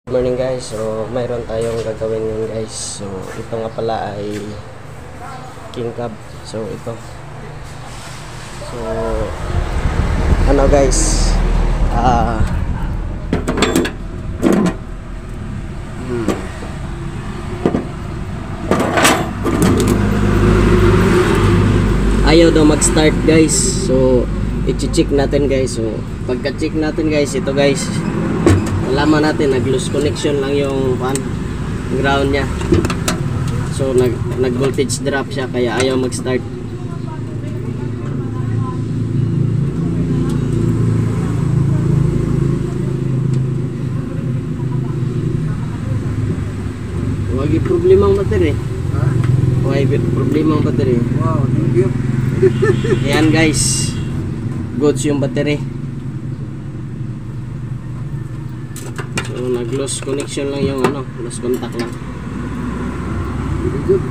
Good morning guys, so mayroon tayong gagawin ngayon guys. So ito nga pala ay king crab. So ito, so ano guys, ayaw daw mag-start guys. So i-check natin guys. So pagka-check natin guys, ito guys, alaman natin nag-loose connection lang yung ground nya. So nag-voltage drop siya kaya ayaw mag-start. Wagi problema ang battery. Wagi problema ang battery. Wow, thank you. Ayan guys, goods yung battery. So nag-loose connection lang yung loose contact lang. Very good.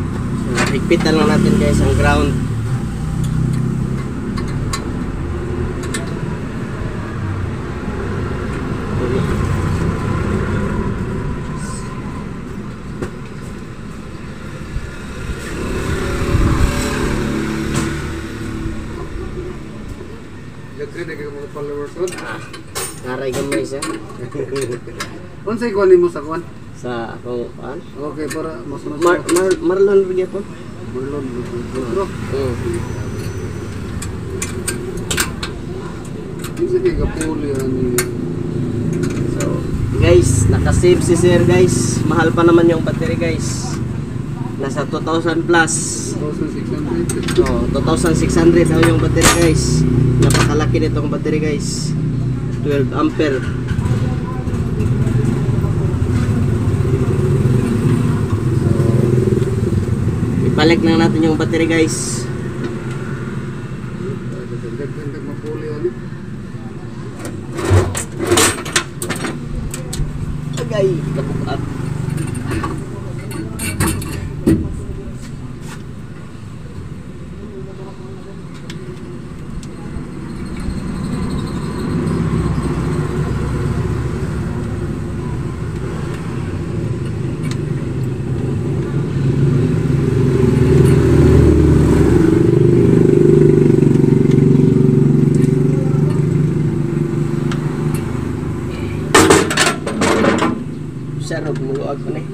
So higpitan lang natin guys ang ground. Jagre na kayo mga followers on. Naray gamay siya. Unsay kuan nimo sa kuan? Sa akong Okay, para masunod. Marlon bigay po. Marlon. Bro. Isa kay kapuli ani. So guys, naka-save si sir guys. Mahal pa naman yung battery guys. Nasa 2,000 plus. 2,600. Oh, 2,600 daw yung battery guys. Napakalaki nitong battery guys. 12 ampere. Ibalik na natin yung battery guys. Dagdag mapuli ani. Agay, kabukat. Sarap muluag ko na eh.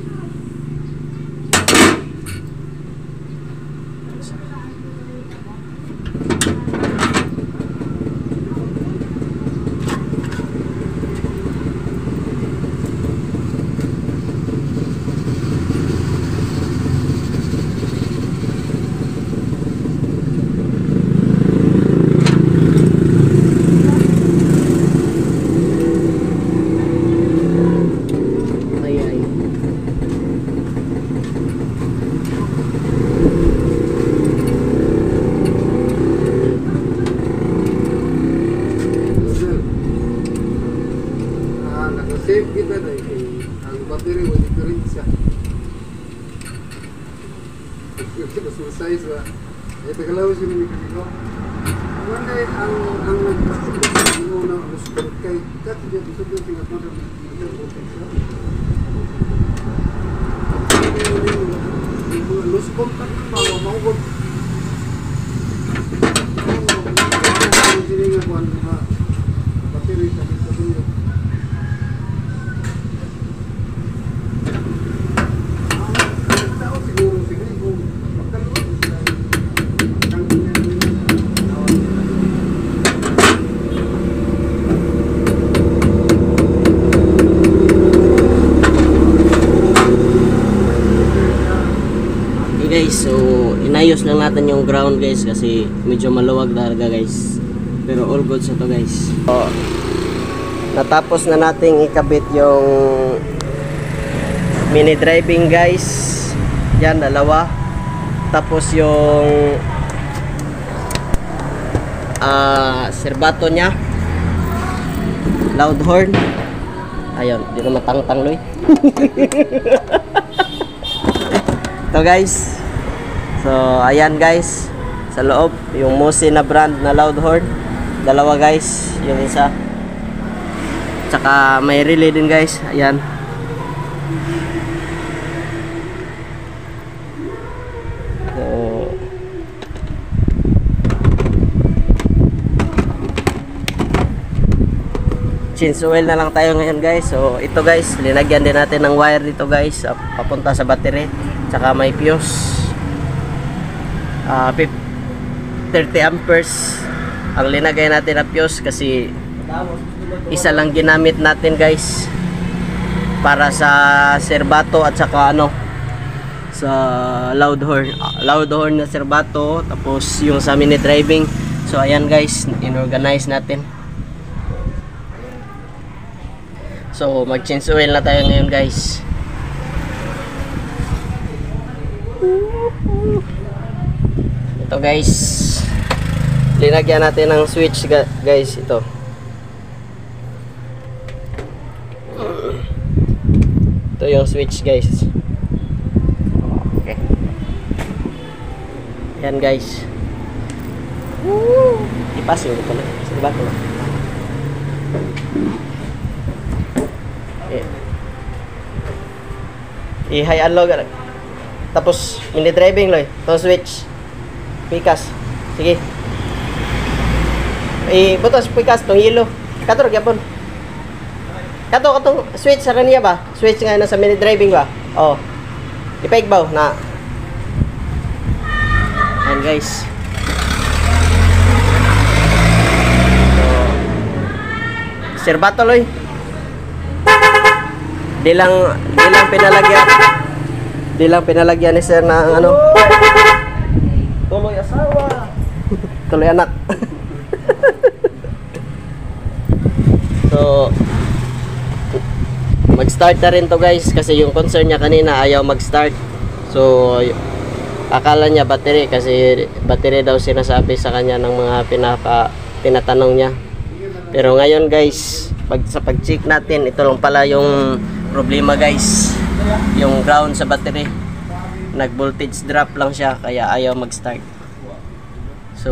Save kita na ang battery mo different siya. Mas size ba? Tagalaw siya ni Mikiko. One day ang nagpapagod mo na lusot kay kat dia bisa dia tinggal pada lus kontak mau buat jadi ngakuan battery tadi satu. Guys, so inayos lang natin yung ground guys kasi medyo maluwag talaga guys, pero all good sa to guys. So, natapos na nating ikabit yung mini driving guys, yan dalawa, tapos yung serbato nya, loud horn, ayun, di na matangtang loy. Ito guys, so ayan guys, sa loob yung Mosi na brand na loud horn, dalawa guys, yung isa, tsaka may relay din guys, ayan, Change oil na lang tayo ngayon guys. So ito guys, linagyan din natin ng wire dito guys, papunta sa battery, tsaka may fuse 30 amperes ang linagay natin na fuse kasi isa lang ginamit natin guys para sa serbato at saka ano sa loud horn na serbato, tapos yung sa mini driving. So ayan guys, inorganize natin. So mag-change oil na tayo ngayon guys. Ito guys, linagyan natin ng switch guys. Ito yung switch guys. Okay. Yan guys. Ipasin ko pala. Sige ba ko? I-high and low. Tapos mini driving loy. Itong switch. Pikas. Sige. Butos pikas tong yellow. Katurog yapon. Katong switch sa kaniya ba? Switch nga na sa mini driving ba? Oh. Ipaigbaw na. Ayan guys. So, serbato loy. Di lang pinalagyan ni sir ng ano. Tuloy asawa. Tuloy anak. So mag-start na rin to guys kasi yung concern niya kanina ayaw mag-start. So akala niya battery kasi battery daw sinasabi sa kanya ng mga tinatanong niya. Pero ngayon guys, sa pag-check natin, ito lang pala yung problema guys, yung ground sa battery, nag voltage drop lang siya kaya ayaw mag-start. So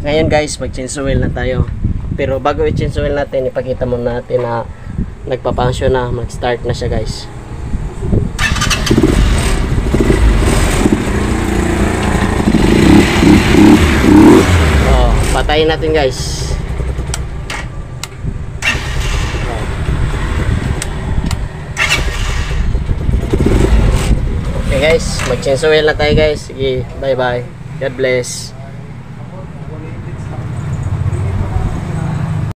ngayon guys, mag-change oil na tayo. Pero bago i-change oil natin, ipakita muna natin na nagpa-function na, mag-start na siya guys. Patayin natin guys. Okay guys, mag-change oil na tayo guys. Sige, bye bye. God bless.